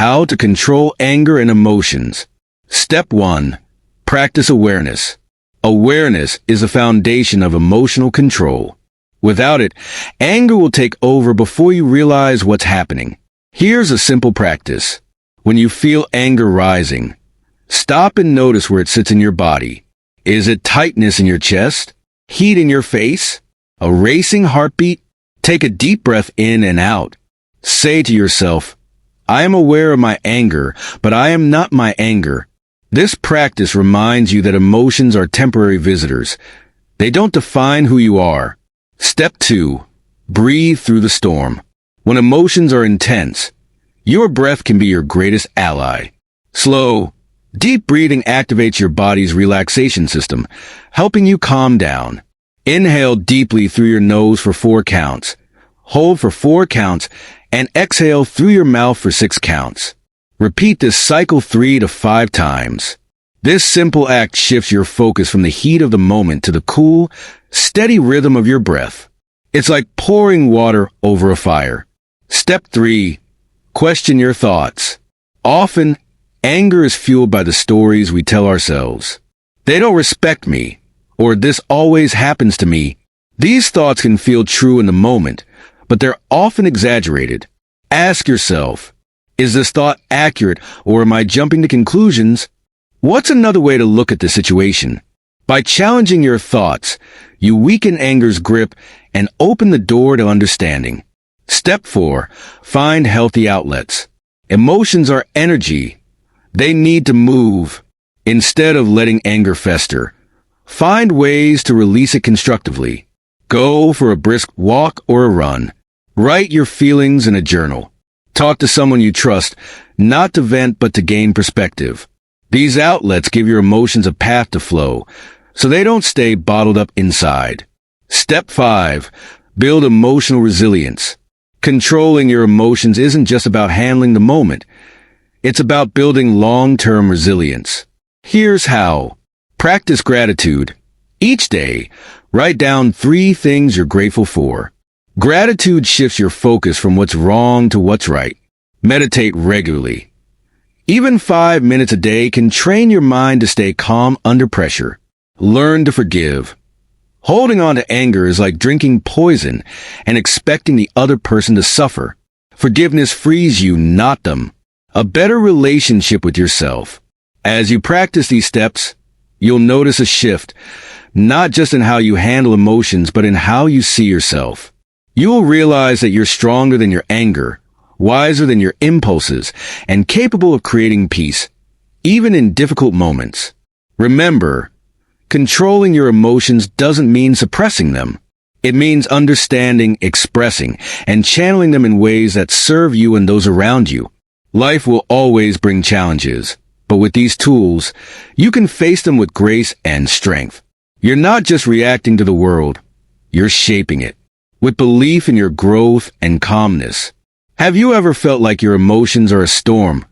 How to control anger and emotions. Step 1. Practice awareness. Awareness is the foundation of emotional control. Without it, anger will take over before you realize what's happening. Here's a simple practice. When you feel anger rising, stop and notice where it sits in your body. Is it tightness in your chest? Heat in your face? A racing heartbeat? Take a deep breath in and out. Say to yourself, I am aware of my anger, but I am not my anger. This practice reminds you that emotions are temporary visitors. They don't define who you are. Step 2. Breathe through the storm. When emotions are intense, your breath can be your greatest ally. Slow, deep breathing activates your body's relaxation system, helping you calm down. Inhale deeply through your nose for 4 counts. Hold for 4 counts, and exhale through your mouth for 6 counts. Repeat this cycle 3 to 5 times. This simple act shifts your focus from the heat of the moment to the cool, steady rhythm of your breath. It's like pouring water over a fire. Step 3. Question your thoughts. Often, anger is fueled by the stories we tell ourselves. They don't respect me, or this always happens to me. These thoughts can feel true in the moment, but they're often exaggerated. Ask yourself, is this thought accurate, or am I jumping to conclusions? What's another way to look at the situation? By challenging your thoughts, you weaken anger's grip and open the door to understanding. Step 4. Find healthy outlets. Emotions are energy. They need to move. Instead of letting anger fester, find ways to release it constructively. Go for a brisk walk or a run. Write your feelings in a journal. Talk to someone you trust, not to vent but to gain perspective. These outlets give your emotions a path to flow, so they don't stay bottled up inside. Step 5. Build emotional resilience. Controlling your emotions isn't just about handling the moment. It's about building long-term resilience. Here's how. Practice gratitude. Each day, write down 3 things you're grateful for. Gratitude shifts your focus from what's wrong to what's right. Meditate regularly. Even 5 minutes a day can train your mind to stay calm under pressure. Learn to forgive. Holding on to anger is like drinking poison and expecting the other person to suffer. Forgiveness frees you, not them. A better relationship with yourself. As you practice these steps, you'll notice a shift, not just in how you handle emotions, but in how you see yourself. You will realize that you're stronger than your anger, wiser than your impulses, and capable of creating peace, even in difficult moments. Remember, controlling your emotions doesn't mean suppressing them. It means understanding, expressing, and channeling them in ways that serve you and those around you. Life will always bring challenges, but with these tools, you can face them with grace and strength. You're not just reacting to the world, you're shaping it, with belief in your growth and calmness. Have you ever felt like your emotions are a storm,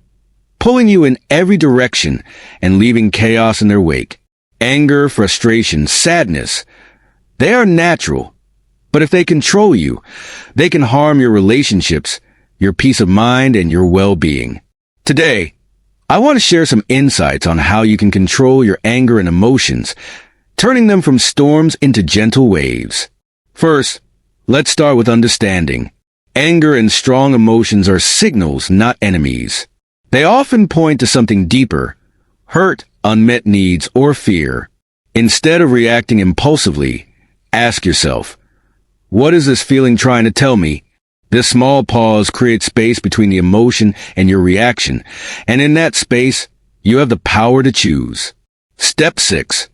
pulling you in every direction and leaving chaos in their wake? Anger, frustration, sadness, they are natural, but if they control you, they can harm your relationships, your peace of mind, and your well-being. Today, I want to share some insights on how you can control your anger and emotions, turning them from storms into gentle waves. First, let's start with understanding. Anger and strong emotions are signals, not enemies. They often point to something deeper, hurt, unmet needs, or fear. Instead of reacting impulsively, ask yourself, what is this feeling trying to tell me? This small pause creates space between the emotion and your reaction, and in that space, you have the power to choose. Step 6.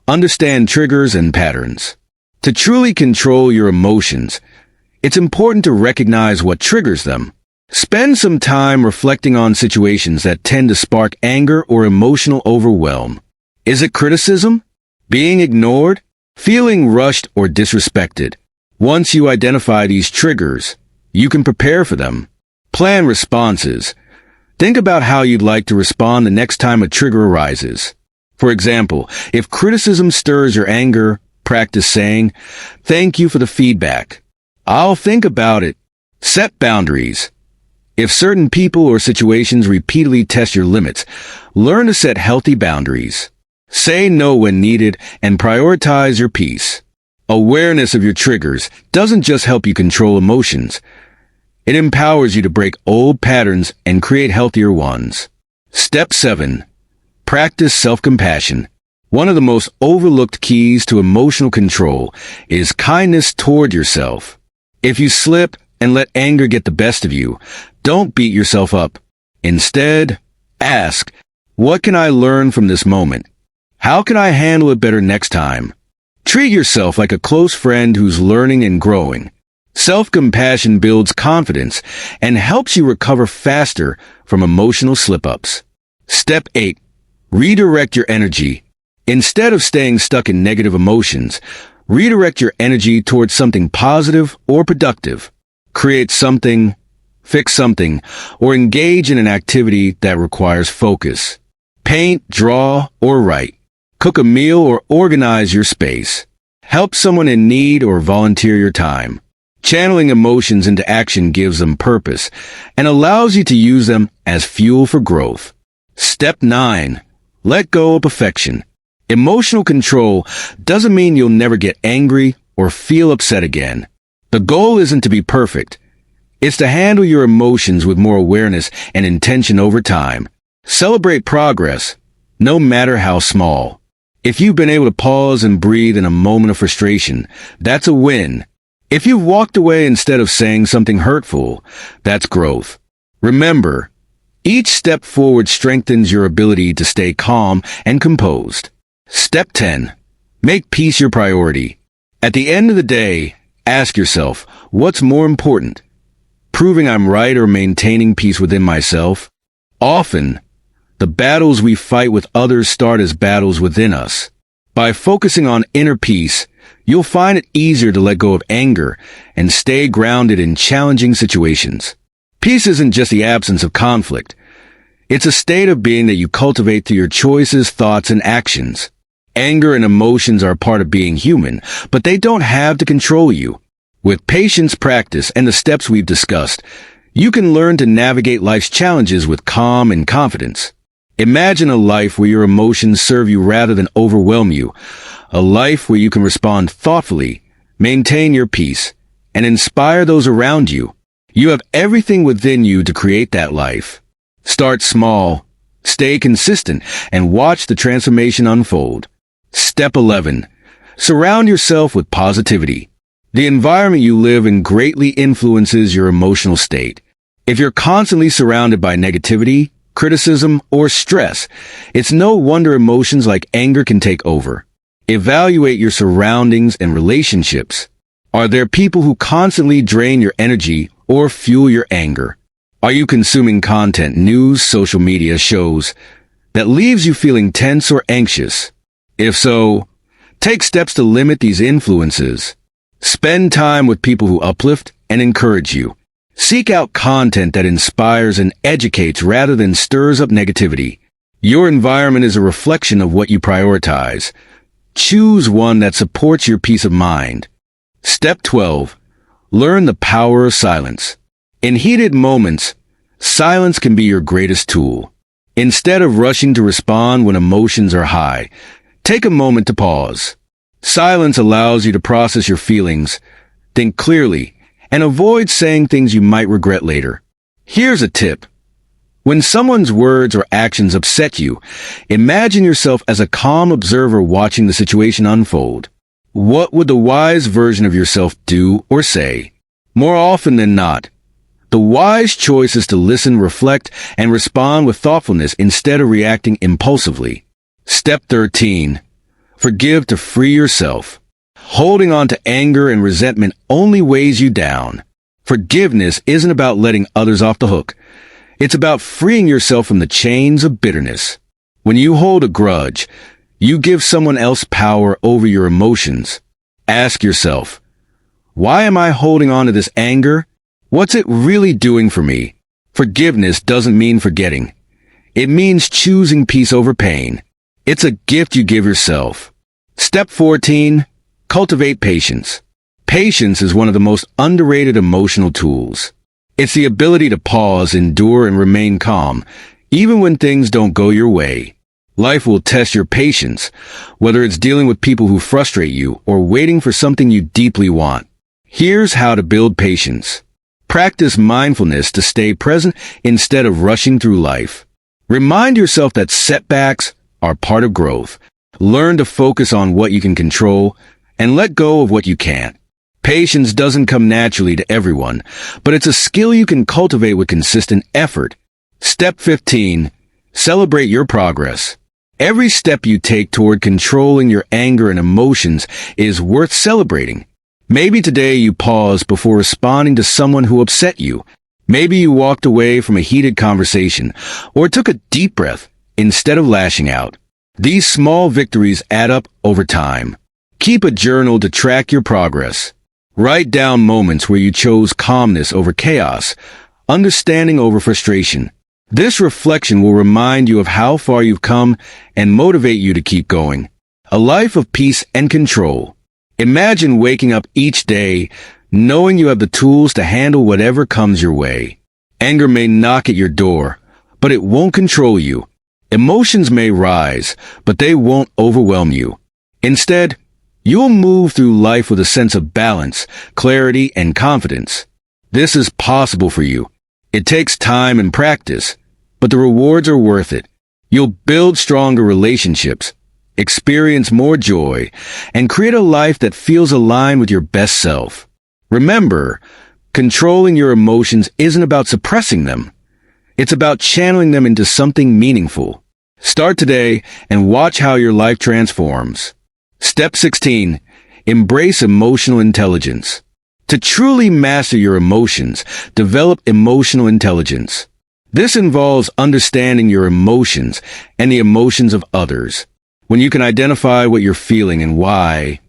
Understand triggers and patterns. To truly control your emotions, it's important to recognize what triggers them. Spend some time reflecting on situations that tend to spark anger or emotional overwhelm. Is it criticism? Being ignored? Feeling rushed or disrespected? Once you identify these triggers, you can prepare for them. Plan responses. Think about how you'd like to respond the next time a trigger arises. For example, if criticism stirs your anger, practice saying, "Thank you for the feedback. I'll think about it." Set boundaries. If certain people or situations repeatedly test your limits, learn to set healthy boundaries. Say no when needed and prioritize your peace. Awareness of your triggers doesn't just help you control emotions. It empowers you to break old patterns and create healthier ones. Step 7. Practice self-compassion. One of the most overlooked keys to emotional control is kindness toward yourself. If you slip and let anger get the best of you, don't beat yourself up. Instead, ask, what can I learn from this moment? How can I handle it better next time? Treat yourself like a close friend who's learning and growing. Self-compassion builds confidence and helps you recover faster from emotional slip-ups. Step 8. Redirect your energy. Instead of staying stuck in negative emotions, redirect your energy towards something positive or productive. Create something, fix something, or engage in an activity that requires focus. Paint, draw, or write. Cook a meal or organize your space. Help someone in need or volunteer your time. Channeling emotions into action gives them purpose and allows you to use them as fuel for growth. Step 9. Let go of perfection. Emotional control doesn't mean you'll never get angry or feel upset again. The goal isn't to be perfect. It's to handle your emotions with more awareness and intention over time. Celebrate progress, no matter how small. If you've been able to pause and breathe in a moment of frustration, that's a win. If you've walked away instead of saying something hurtful, that's growth. Remember, each step forward strengthens your ability to stay calm and composed. Step 10. Make peace your priority. At the end of the day, ask yourself, what's more important? Proving I'm right or maintaining peace within myself? Often, the battles we fight with others start as battles within us. By focusing on inner peace, you'll find it easier to let go of anger and stay grounded in challenging situations. Peace isn't just the absence of conflict. It's a state of being that you cultivate through your choices, thoughts, and actions. Anger and emotions are part of being human, but they don't have to control you. With patience, practice, and the steps we've discussed, you can learn to navigate life's challenges with calm and confidence. Imagine a life where your emotions serve you rather than overwhelm you. A life where you can respond thoughtfully, maintain your peace, and inspire those around you. You have everything within you to create that life. Start small, stay consistent, and watch the transformation unfold. Step 11. Surround yourself with positivity. The environment you live in greatly influences your emotional state. If you're constantly surrounded by negativity, criticism, or stress, it's no wonder emotions like anger can take over. Evaluate your surroundings and relationships. Are there people who constantly drain your energy or fuel your anger? Are you consuming content, news, social media, shows that leaves you feeling tense or anxious? If so, take steps to limit these influences. Spend time with people who uplift and encourage you. Seek out content that inspires and educates rather than stirs up negativity. Your environment is a reflection of what you prioritize. Choose one that supports your peace of mind. Step 12. Learn the power of silence. In heated moments, silence can be your greatest tool. Instead of rushing to respond when emotions are high, take a moment to pause. Silence allows you to process your feelings, think clearly, and avoid saying things you might regret later. Here's a tip. When someone's words or actions upset you, imagine yourself as a calm observer watching the situation unfold. What would the wise version of yourself do or say? More often than not, the wise choice is to listen, reflect, and respond with thoughtfulness instead of reacting impulsively. Step 13. Forgive to free yourself. Holding on to anger and resentment only weighs you down. Forgiveness isn't about letting others off the hook. It's about freeing yourself from the chains of bitterness. When you hold a grudge, you give someone else power over your emotions. Ask yourself, why am I holding on to this anger? What's it really doing for me? Forgiveness doesn't mean forgetting. It means choosing peace over pain. It's a gift you give yourself. Step 14. Cultivate patience. Patience is one of the most underrated emotional tools. It's the ability to pause, endure, and remain calm, even when things don't go your way. Life will test your patience, whether it's dealing with people who frustrate you or waiting for something you deeply want. Here's how to build patience. Practice mindfulness to stay present instead of rushing through life. Remind yourself that setbacks are part of growth. Learn to focus on what you can control and let go of what you can't. Patience doesn't come naturally to everyone, but it's a skill you can cultivate with consistent effort. Step 15. Celebrate your progress. Every step you take toward controlling your anger and emotions is worth celebrating. Maybe today you paused before responding to someone who upset you. Maybe you walked away from a heated conversation or took a deep breath instead of lashing out. These small victories add up over time. Keep a journal to track your progress. Write down moments where you chose calmness over chaos, understanding over frustration. This reflection will remind you of how far you've come and motivate you to keep going. A life of peace and control. Imagine waking up each day knowing you have the tools to handle whatever comes your way. Anger may knock at your door, but it won't control you. Emotions may rise, but they won't overwhelm you. Instead, you'll move through life with a sense of balance, clarity, and confidence. This is possible for you. It takes time and practice, but the rewards are worth it. You'll build stronger relationships, experience more joy, and create a life that feels aligned with your best self. Remember, controlling your emotions isn't about suppressing them. It's about channeling them into something meaningful. Start today and watch how your life transforms. Step 16. Embrace emotional intelligence. To truly master your emotions, develop emotional intelligence. This involves understanding your emotions and the emotions of others. When you can identify what you're feeling and why,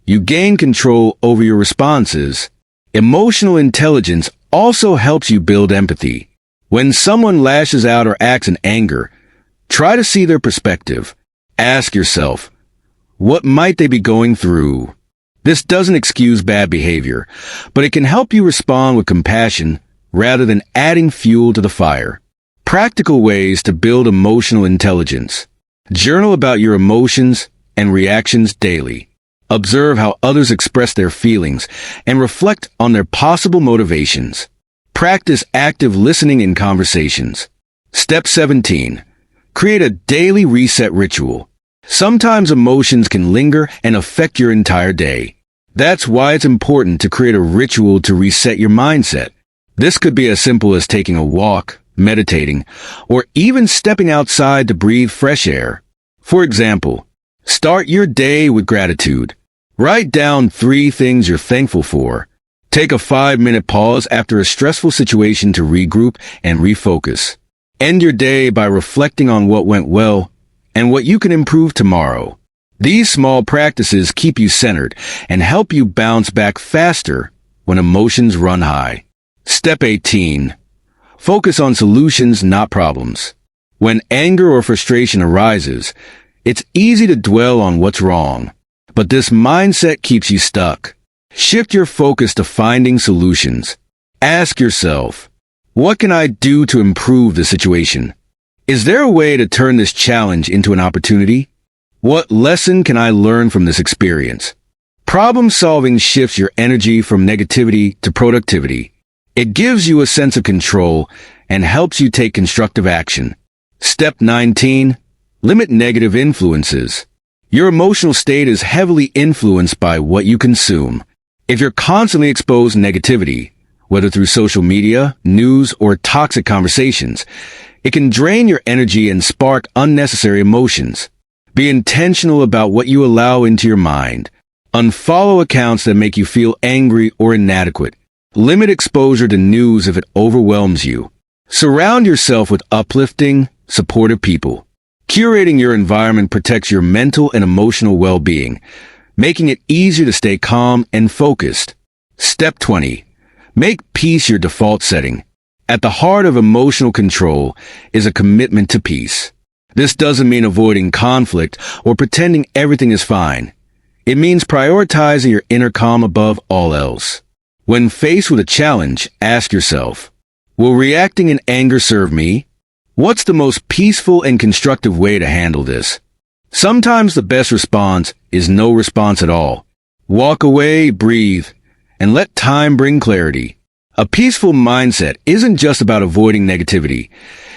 you gain control over your responses. Emotional intelligence also helps you build empathy. When someone lashes out or acts in anger, try to see their perspective. Ask yourself, what might they be going through? This doesn't excuse bad behavior, but it can help you respond with compassion rather than adding fuel to the fire. Practical ways to build emotional intelligence. Journal about your emotions and reactions daily. Observe how others express their feelings and reflect on their possible motivations. Practice active listening in conversations. Step 17. Create a daily reset ritual. Sometimes emotions can linger and affect your entire day. That's why it's important to create a ritual to reset your mindset. This could be as simple as taking a walk, meditating, or even stepping outside to breathe fresh air. For example, start your day with gratitude. Write down 3 things you're thankful for. Take a 5-minute pause after a stressful situation to regroup and refocus. End your day by reflecting on what went well and what you can improve tomorrow. These small practices keep you centered and help you bounce back faster when emotions run high. Step 18. Focus on solutions, not problems. When anger or frustration arises, it's easy to dwell on what's wrong, but this mindset keeps you stuck. Shift your focus to finding solutions. Ask yourself, what can I do to improve the situation? Is there a way to turn this challenge into an opportunity? What lesson can I learn from this experience? Problem solving shifts your energy from negativity to productivity. It gives you a sense of control and helps you take constructive action. Step 19. Limit negative influences. Your emotional state is heavily influenced by what you consume. If you're constantly exposed to negativity, whether through social media, news, or toxic conversations, it can drain your energy and spark unnecessary emotions. Be intentional about what you allow into your mind. Unfollow accounts that make you feel angry or inadequate. Limit exposure to news if it overwhelms you. Surround yourself with uplifting, supportive people. Curating your environment protects your mental and emotional well-being, making it easier to stay calm and focused. Step 20. Make peace your default setting. At the heart of emotional control is a commitment to peace. This doesn't mean avoiding conflict or pretending everything is fine. It means prioritizing your inner calm above all else. When faced with a challenge, ask yourself, Will reacting in anger serve me? What's the most peaceful and constructive way to handle this? Sometimes the best response is no response at all. Walk away, breathe, and let time bring clarity. A peaceful mindset isn't just about avoiding negativity.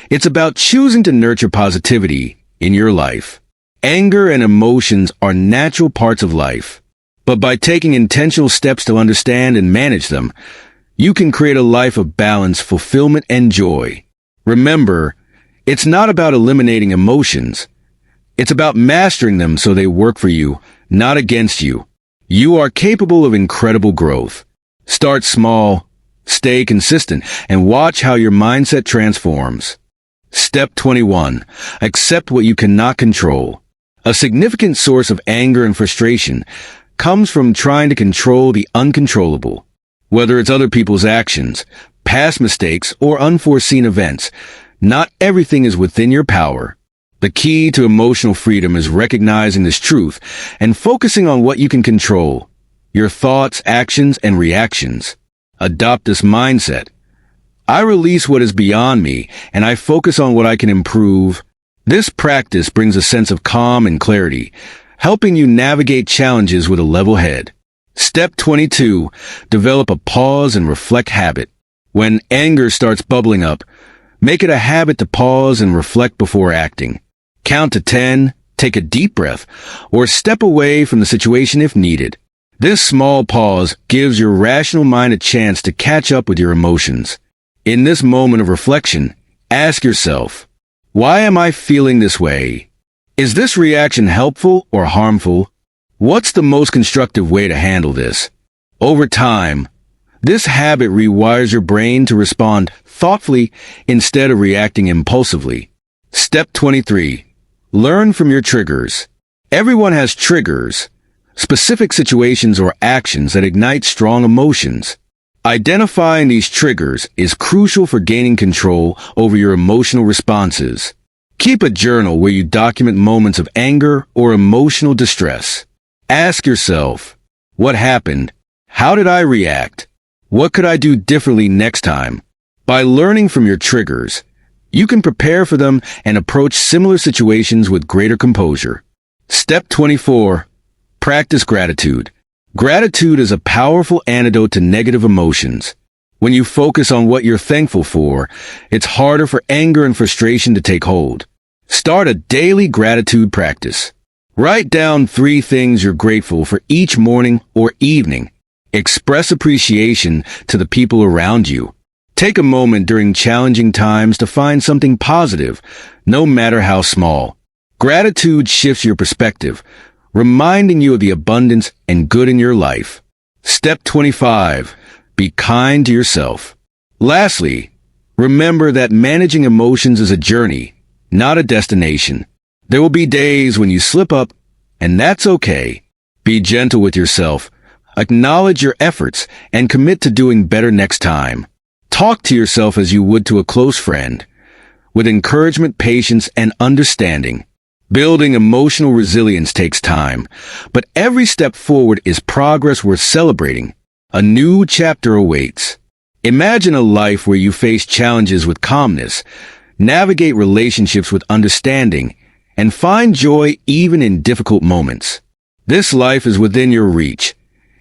It's about choosing to nurture positivity in your life. Anger and emotions are natural parts of life. But by taking intentional steps to understand and manage them, you can create a life of balance, fulfillment, and joy. Remember, it's not about eliminating emotions. It's about mastering them so they work for you, not against you. You are capable of incredible growth. Start small, stay consistent, and watch how your mindset transforms. Step 21. Accept what you cannot control. A significant source of anger and frustration comes from trying to control the uncontrollable. Whether it's other people's actions, past mistakes, or unforeseen events, not everything is within your power. The key to emotional freedom is recognizing this truth and focusing on what you can control, your thoughts, actions, and reactions. Adopt this mindset. I release what is beyond me, and I focus on what I can improve. This practice brings a sense of calm and clarity, helping you navigate challenges with a level head. Step 22. Develop a pause and reflect habit. When anger starts bubbling up, make it a habit to pause and reflect before acting. Count to 10, take a deep breath, or step away from the situation if needed. This small pause gives your rational mind a chance to catch up with your emotions. In this moment of reflection, ask yourself, why am I feeling this way? Is this reaction helpful or harmful? What's the most constructive way to handle this? Over time, this habit rewires your brain to respond thoughtfully instead of reacting impulsively. Step 23. Learn from your triggers. Everyone has triggers, specific situations or actions that ignite strong emotions. Identifying these triggers is crucial for gaining control over your emotional responses. Keep a journal where you document moments of anger or emotional distress. Ask yourself, what happened? How did I react? What could I do differently next time? By learning from your triggers, you can prepare for them and approach similar situations with greater composure. Step 24. Practice gratitude. Gratitude is a powerful antidote to negative emotions. When you focus on what you're thankful for, it's harder for anger and frustration to take hold. Start a daily gratitude practice. Write down 3 things you're grateful for each morning or evening. Express appreciation to the people around you. Take a moment during challenging times to find something positive, no matter how small. Gratitude shifts your perspective, reminding you of the abundance and good in your life. Step 25. Be kind to yourself. Lastly, remember that managing emotions is a journey, not a destination. There will be days when you slip up, and that's okay. Be gentle with yourself. Acknowledge your efforts and commit to doing better next time. Talk to yourself as you would to a close friend, with encouragement, patience, and understanding. Building emotional resilience takes time, but every step forward is progress worth celebrating. A new chapter awaits. Imagine a life where you face challenges with calmness, navigate relationships with understanding, and find joy even in difficult moments. This life is within your reach.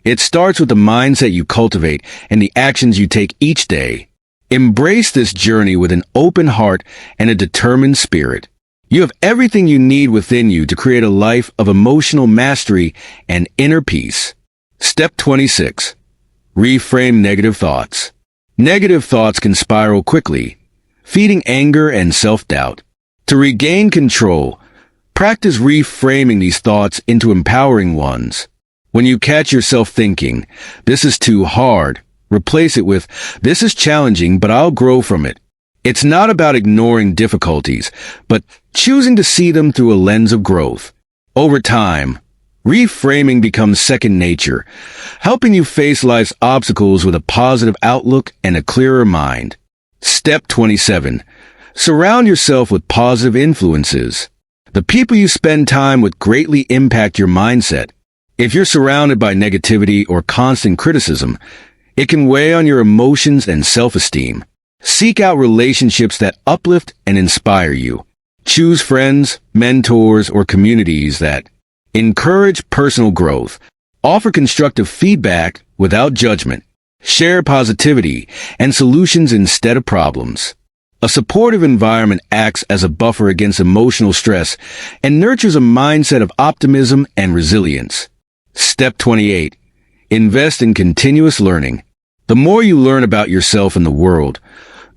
It starts with the mindset you cultivate and the actions you take each day. Embrace this journey with an open heart and a determined spirit. You have everything you need within you to create a life of emotional mastery and inner peace. Step 26. Reframe negative thoughts. Negative thoughts can spiral quickly, feeding anger and self-doubt. To regain control, practice reframing these thoughts into empowering ones. When you catch yourself thinking, "This is too hard," replace it with, "This is challenging, but I'll grow from it." It's not about ignoring difficulties, but choosing to see them through a lens of growth. Over time, reframing becomes second nature, helping you face life's obstacles with a positive outlook and a clearer mind. Step 27. Surround yourself with positive influences. The people you spend time with greatly impact your mindset. If you're surrounded by negativity or constant criticism, it can weigh on your emotions and self-esteem. Seek out relationships that uplift and inspire you. Choose friends, mentors, or communities that encourage personal growth. Offer constructive feedback without judgment. Share positivity and solutions instead of problems. A supportive environment acts as a buffer against emotional stress and nurtures a mindset of optimism and resilience. Step 28. Invest in continuous learning. The more you learn about yourself and the world,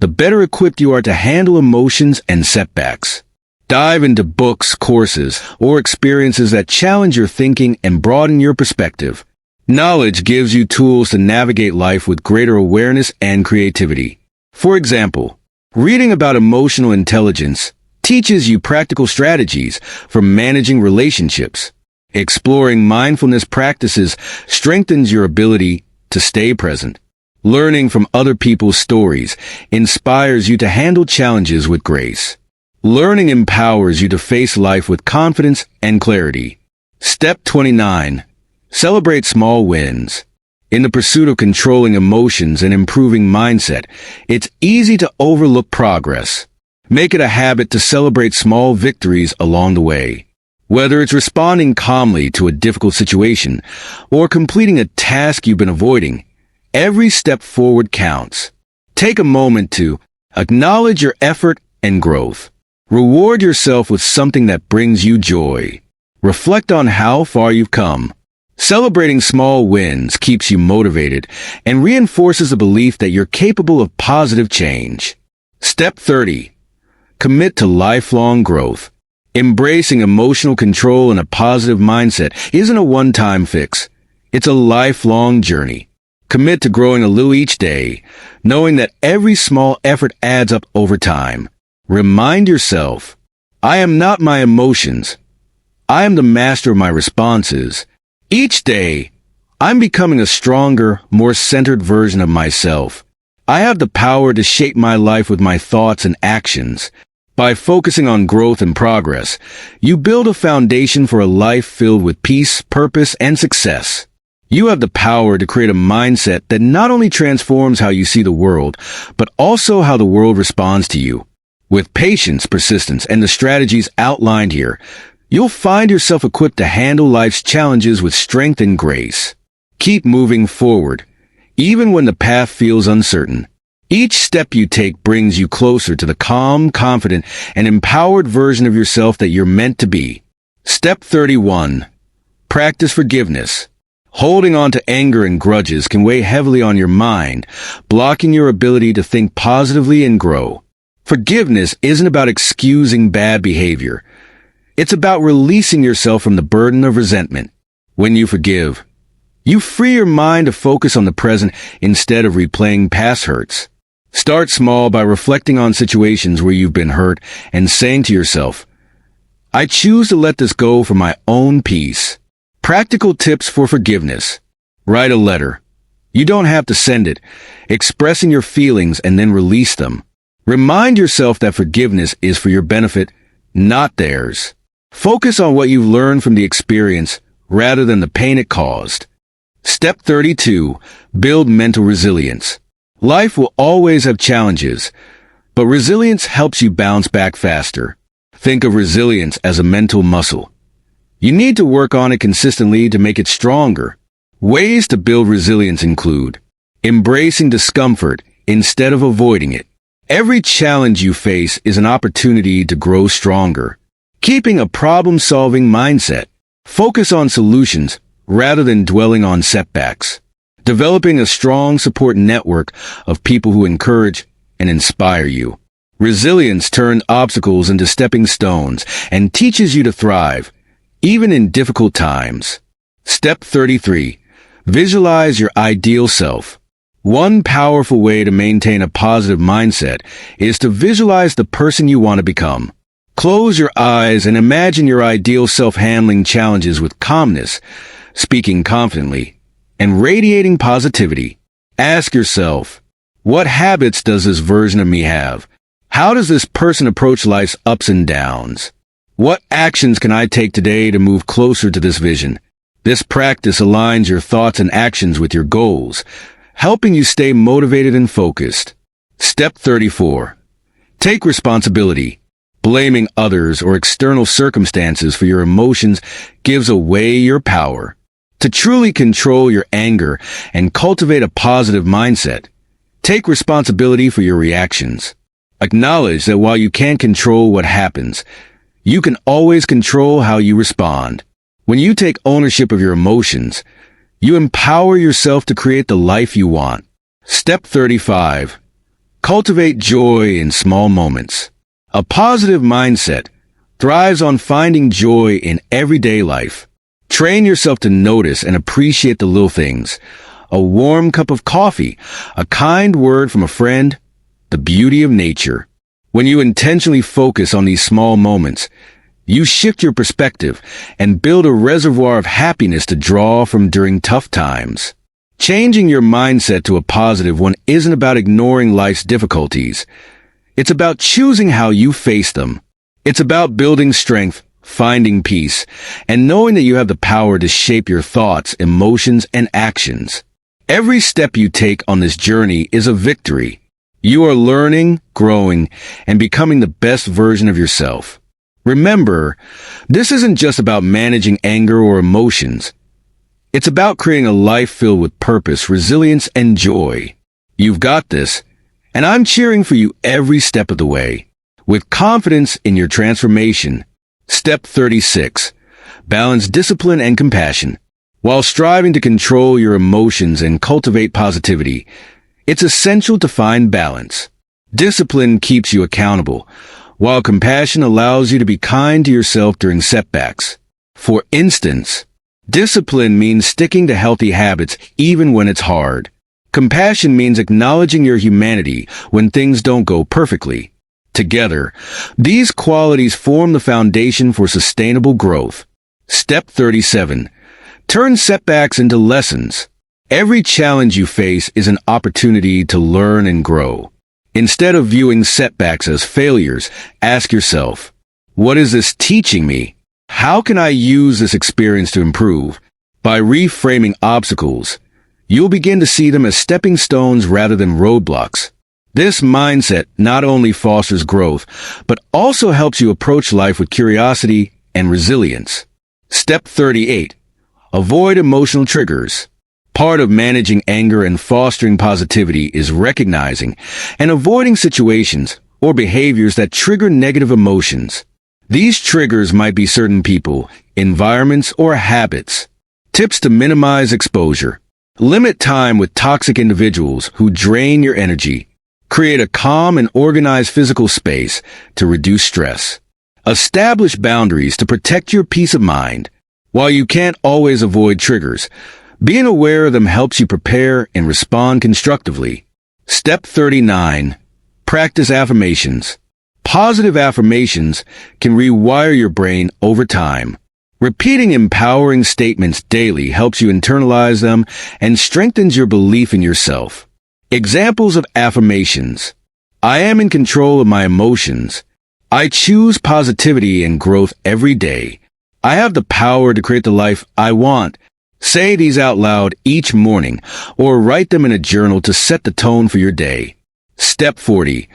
the better equipped you are to handle emotions and setbacks. Dive into books, courses, or experiences that challenge your thinking and broaden your perspective. Knowledge gives you tools to navigate life with greater awareness and creativity. For example, reading about emotional intelligence teaches you practical strategies for managing relationships. Exploring mindfulness practices strengthens your ability to stay present. Learning from other people's stories inspires you to handle challenges with grace. Learning empowers you to face life with confidence and clarity. Step 29. Celebrate small wins. In the pursuit of controlling emotions and improving mindset, it's easy to overlook progress. Make it a habit to celebrate small victories along the way. Whether it's responding calmly to a difficult situation or completing a task you've been avoiding, every step forward counts. Take a moment to acknowledge your effort and growth. Reward yourself with something that brings you joy. Reflect on how far you've come. Celebrating small wins keeps you motivated and reinforces the belief that you're capable of positive change. Step 30. Commit to lifelong growth. Embracing emotional control and a positive mindset isn't a one-time fix. It's a lifelong journey. Commit to growing a little each day, knowing that every small effort adds up over time. Remind yourself, I am not my emotions. I am the master of my responses. Each day, I'm becoming a stronger, more centered version of myself. I have the power to shape my life with my thoughts and actions. By focusing on growth and progress, you build a foundation for a life filled with peace, purpose, and success. You have the power to create a mindset that not only transforms how you see the world, but also how the world responds to you. With patience, persistence, and the strategies outlined here, you'll find yourself equipped to handle life's challenges with strength and grace. Keep moving forward, even when the path feels uncertain. Each step you take brings you closer to the calm, confident, and empowered version of yourself that you're meant to be. Step 31. Practice forgiveness. Holding on to anger and grudges can weigh heavily on your mind, blocking your ability to think positively and grow. Forgiveness isn't about excusing bad behavior. It's about releasing yourself from the burden of resentment. When you forgive, you free your mind to focus on the present instead of replaying past hurts. Start small by reflecting on situations where you've been hurt and saying to yourself, I choose to let this go for my own peace. Practical tips for forgiveness. Write a letter. You don't have to send it, expressing your feelings and then release them. Remind yourself that forgiveness is for your benefit, not theirs. Focus on what you've learned from the experience rather than the pain it caused. Step 32. Build mental resilience. Life will always have challenges, but resilience helps you bounce back faster. Think of resilience as a mental muscle. You need to work on it consistently to make it stronger. Ways to build resilience include embracing discomfort instead of avoiding it. Every challenge you face is an opportunity to grow stronger. Keeping a problem-solving mindset. Focus on solutions rather than dwelling on setbacks. Developing a strong support network of people who encourage and inspire you. Resilience turns obstacles into stepping stones and teaches you to thrive, even in difficult times. Step 33. Visualize your ideal self. One powerful way to maintain a positive mindset is to visualize the person you want to become. Close your eyes and imagine your ideal self handling challenges with calmness, speaking confidently, and radiating positivity. Ask yourself, what habits does this version of me have? How does this person approach life's ups and downs? What actions can I take today to move closer to this vision? This practice aligns your thoughts and actions with your goals, helping you stay motivated and focused. Step 34. Take responsibility. Blaming others or external circumstances for your emotions gives away your power. To truly control your anger and cultivate a positive mindset, take responsibility for your reactions. Acknowledge that while you can't control what happens, you can always control how you respond. When you take ownership of your emotions, you empower yourself to create the life you want. Step 35. Cultivate joy in small moments. A positive mindset thrives on finding joy in everyday life. Train yourself to notice and appreciate the little things. A warm cup of coffee, a kind word from a friend, the beauty of nature. When you intentionally focus on these small moments, you shift your perspective and build a reservoir of happiness to draw from during tough times. Changing your mindset to a positive one isn't about ignoring life's difficulties. It's about choosing how you face them. It's about building strength, finding peace, and knowing that you have the power to shape your thoughts, emotions, and actions. Every step you take on this journey is a victory. You are learning, growing, and becoming the best version of yourself. Remember, this isn't just about managing anger or emotions. It's about creating a life filled with purpose, resilience, and joy. You've got this, and I'm cheering for you every step of the way. With confidence in your transformation. Step 36. Balance discipline and compassion. While striving to control your emotions and cultivate positivity, it's essential to find balance. Discipline keeps you accountable, while compassion allows you to be kind to yourself during setbacks. For instance, discipline means sticking to healthy habits even when it's hard. Compassion means acknowledging your humanity when things don't go perfectly. Together, these qualities form the foundation for sustainable growth. Step 37. Turn setbacks into lessons. Every challenge you face is an opportunity to learn and grow. Instead of viewing setbacks as failures, ask yourself, what is this teaching me? How can I use this experience to improve? By reframing obstacles, you'll begin to see them as stepping stones rather than roadblocks. This mindset not only fosters growth, but also helps you approach life with curiosity and resilience. Step 38. Avoid emotional triggers. Part of managing anger and fostering positivity is recognizing and avoiding situations or behaviors that trigger negative emotions. These triggers might be certain people, environments, or habits. Tips to minimize exposure. Limit time with toxic individuals who drain your energy. Create a calm and organized physical space to reduce stress. Establish boundaries to protect your peace of mind. While you can't always avoid triggers, being aware of them helps you prepare and respond constructively. Step 39. Practice affirmations. Positive affirmations can rewire your brain over time. Repeating empowering statements daily helps you internalize them and strengthens your belief in yourself. Examples of affirmations. I am in control of my emotions. I choose positivity and growth every day. I have the power to create the life I want. Say these out loud each morning or write them in a journal to set the tone for your day. Step 40.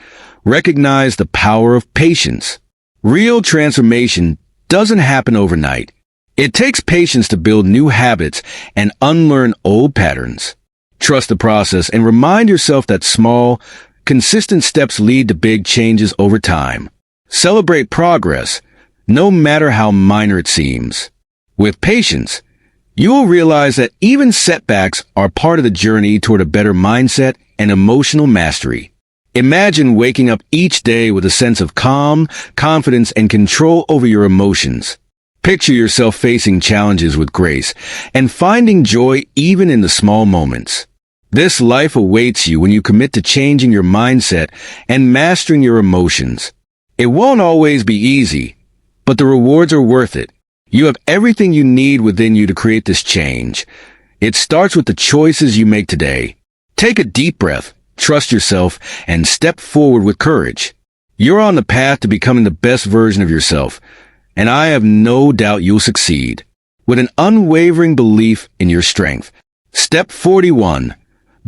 Recognize the power of patience. Real transformation doesn't happen overnight. It takes patience to build new habits and unlearn old patterns. Trust the process and remind yourself that small, consistent steps lead to big changes over time. Celebrate progress, no matter how minor it seems. With patience, you will realize that even setbacks are part of the journey toward a better mindset and emotional mastery. Imagine waking up each day with a sense of calm, confidence, and control over your emotions. Picture yourself facing challenges with grace and finding joy even in the small moments. This life awaits you when you commit to changing your mindset and mastering your emotions. It won't always be easy, but the rewards are worth it. You have everything you need within you to create this change. It starts with the choices you make today. Take a deep breath, trust yourself, and step forward with courage. You're on the path to becoming the best version of yourself, and I have no doubt you'll succeed. With an unwavering belief in your strength. Step 41.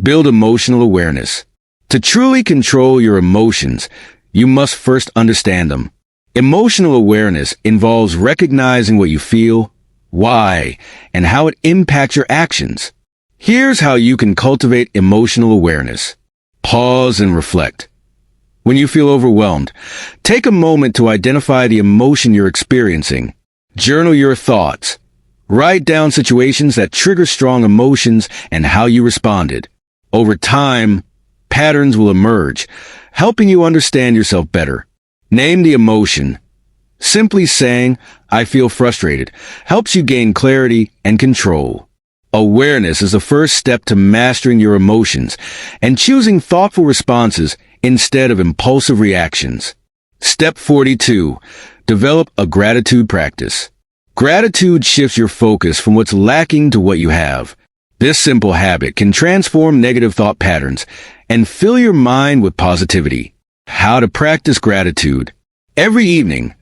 Build emotional awareness. To truly control your emotions, you must first understand them. Emotional awareness involves recognizing what you feel, why, and how it impacts your actions. Here's how you can cultivate emotional awareness. Pause and reflect. When you feel overwhelmed, take a moment to identify the emotion you're experiencing. Journal your thoughts. Write down situations that trigger strong emotions and how you responded. Over time, patterns will emerge, helping you understand yourself better. Name the emotion. Simply saying, "I feel frustrated," helps you gain clarity and control. Awareness is the first step to mastering your emotions and choosing thoughtful responses instead of impulsive reactions. Step 42. Develop a gratitude practice. Gratitude shifts your focus from what's lacking to what you have. This simple habit can transform negative thought patterns and fill your mind with positivity. How to practice gratitude. Every evening,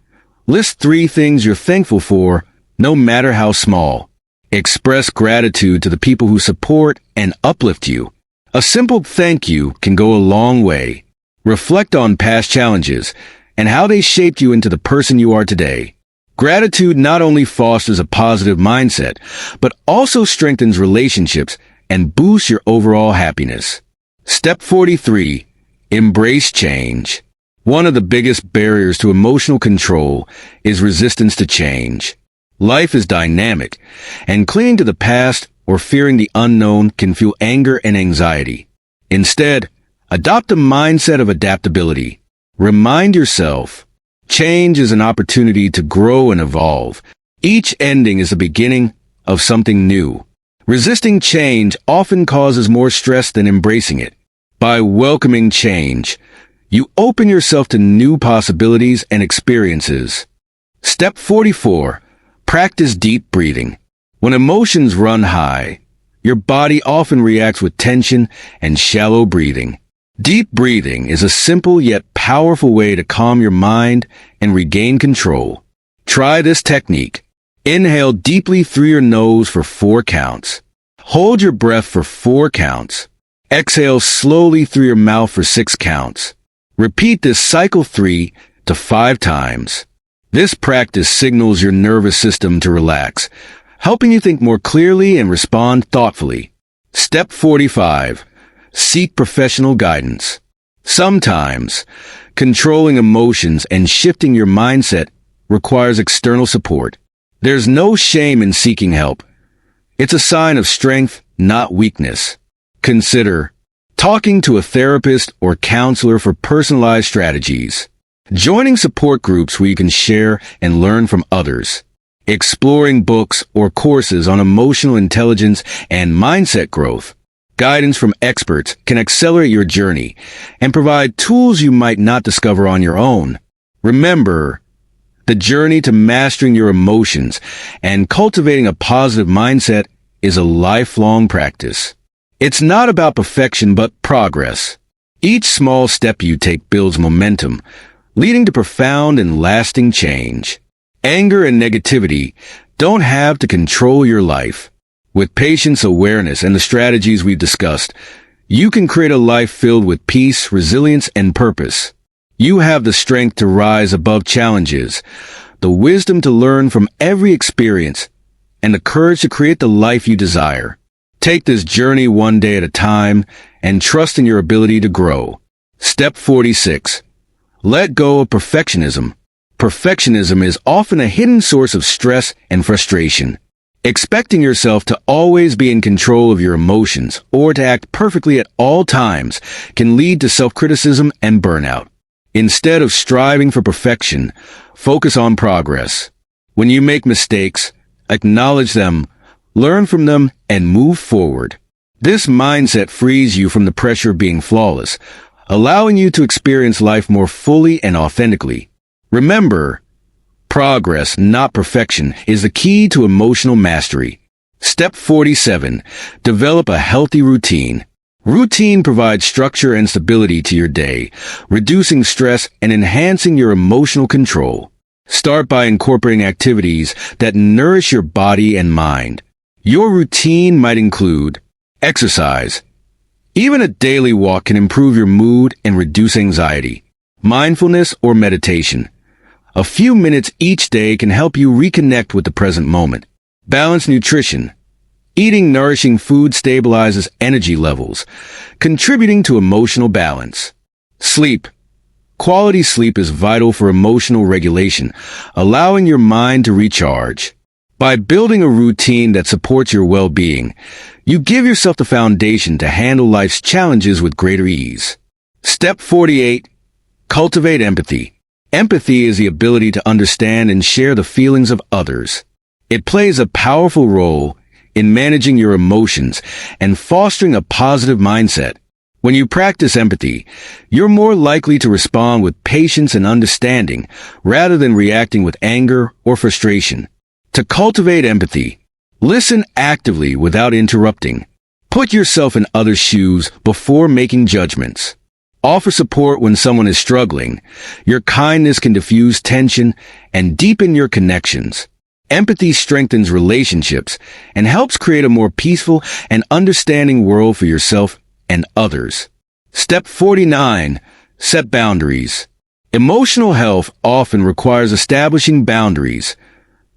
list 3 things you're thankful for, no matter how small. Express gratitude to the people who support and uplift you. A simple thank you can go a long way. Reflect on past challenges and how they shaped you into the person you are today. Gratitude not only fosters a positive mindset, but also strengthens relationships and boosts your overall happiness. Step 43. Embrace change. One of the biggest barriers to emotional control is resistance to change. Life is dynamic, and clinging to the past or fearing the unknown can fuel anger and anxiety. Instead, adopt a mindset of adaptability. Remind yourself, change is an opportunity to grow and evolve. Each ending is the beginning of something new. Resisting change often causes more stress than embracing it. By welcoming change, you open yourself to new possibilities and experiences. Step 44. Practice deep breathing. When emotions run high, your body often reacts with tension and shallow breathing. Deep breathing is a simple yet powerful way to calm your mind and regain control. Try this technique. Inhale deeply through your nose for 4 counts. Hold your breath for 4 counts. Exhale slowly through your mouth for 6 counts. Repeat this cycle 3 to 5 times. This practice signals your nervous system to relax, helping you think more clearly and respond thoughtfully. Step 45. Seek professional guidance. Sometimes, controlling emotions and shifting your mindset requires external support. There's no shame in seeking help. It's a sign of strength, not weakness. Consider talking to a therapist or counselor for personalized strategies. Joining support groups where you can share and learn from others. Exploring books or courses on emotional intelligence and mindset growth. Guidance from experts can accelerate your journey and provide tools you might not discover on your own. Remember, the journey to mastering your emotions and cultivating a positive mindset is a lifelong practice. It's not about perfection but progress. Each small step you take builds momentum, leading to profound and lasting change. Anger and negativity don't have to control your life. With patience, awareness, and the strategies we've discussed, you can create a life filled with peace, resilience, and purpose. You have the strength to rise above challenges, the wisdom to learn from every experience, and the courage to create the life you desire. Take this journey one day at a time and trust in your ability to grow. Step 46. Let go of perfectionism. Perfectionism is often a hidden source of stress and frustration. Expecting yourself to always be in control of your emotions or to act perfectly at all times can lead to self-criticism and burnout. Instead of striving for perfection, focus on progress. When you make mistakes, acknowledge them, learn from them, and move forward. This mindset frees you from the pressure of being flawless, allowing you to experience life more fully and authentically. Remember, progress, not perfection, is the key to emotional mastery. Step 47. Develop a healthy routine. Routine provides structure and stability to your day, reducing stress and enhancing your emotional control. Start by incorporating activities that nourish your body and mind. Your routine might include exercise. Even a daily walk can improve your mood and reduce anxiety. Mindfulness or meditation. A few minutes each day can help you reconnect with the present moment. Balanced nutrition. Eating nourishing food stabilizes energy levels, contributing to emotional balance. Sleep. Quality sleep is vital for emotional regulation, allowing your mind to recharge. By building a routine that supports your well-being, you give yourself the foundation to handle life's challenges with greater ease. Step 48. Cultivate empathy. Empathy is the ability to understand and share the feelings of others. It plays a powerful role in managing your emotions and fostering a positive mindset. When you practice empathy, you're more likely to respond with patience and understanding rather than reacting with anger or frustration. To cultivate empathy, listen actively without interrupting. Put yourself in others' shoes before making judgments. Offer support when someone is struggling. Your kindness can diffuse tension and deepen your connections. Empathy strengthens relationships and helps create a more peaceful and understanding world for yourself and others. Step 49. Set boundaries. Emotional health often requires establishing boundaries,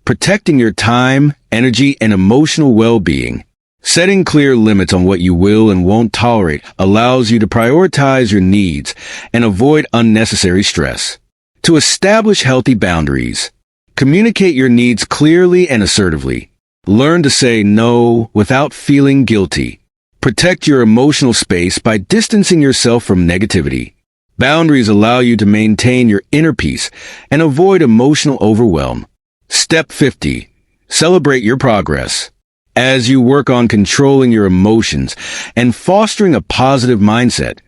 protecting your time, energy, and emotional well-being. Setting clear limits on what you will and won't tolerate allows you to prioritize your needs and avoid unnecessary stress. To establish healthy boundaries, communicate your needs clearly and assertively. Learn to say no without feeling guilty. Protect your emotional space by distancing yourself from negativity. Boundaries allow you to maintain your inner peace and avoid emotional overwhelm. Step 50. Celebrate your progress. As you work on controlling your emotions and fostering a positive mindset,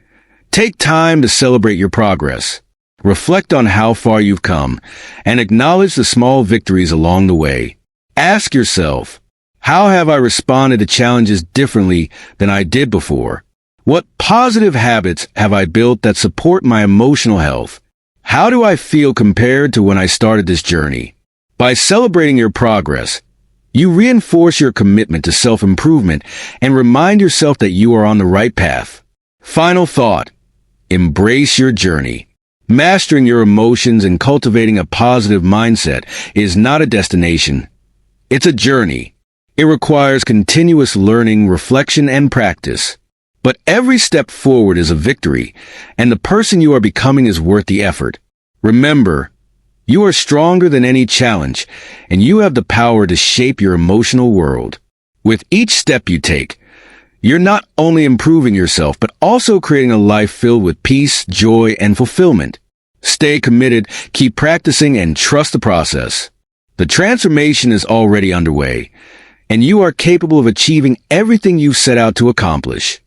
take time to celebrate your progress. Reflect on how far you've come and acknowledge the small victories along the way. Ask yourself, how have I responded to challenges differently than I did before? What positive habits have I built that support my emotional health? How do I feel compared to when I started this journey? By celebrating your progress, you reinforce your commitment to self-improvement and remind yourself that you are on the right path. Final thought. Embrace your journey. Mastering your emotions and cultivating a positive mindset is not a destination. It's a journey. It requires continuous learning, reflection, and practice. But every step forward is a victory, and the person you are becoming is worth the effort. Remember, you are stronger than any challenge, and you have the power to shape your emotional world. With each step you take, you're not only improving yourself, but also creating a life filled with peace, joy, and fulfillment. Stay committed, keep practicing, and trust the process. The transformation is already underway, and you are capable of achieving everything you've set out to accomplish.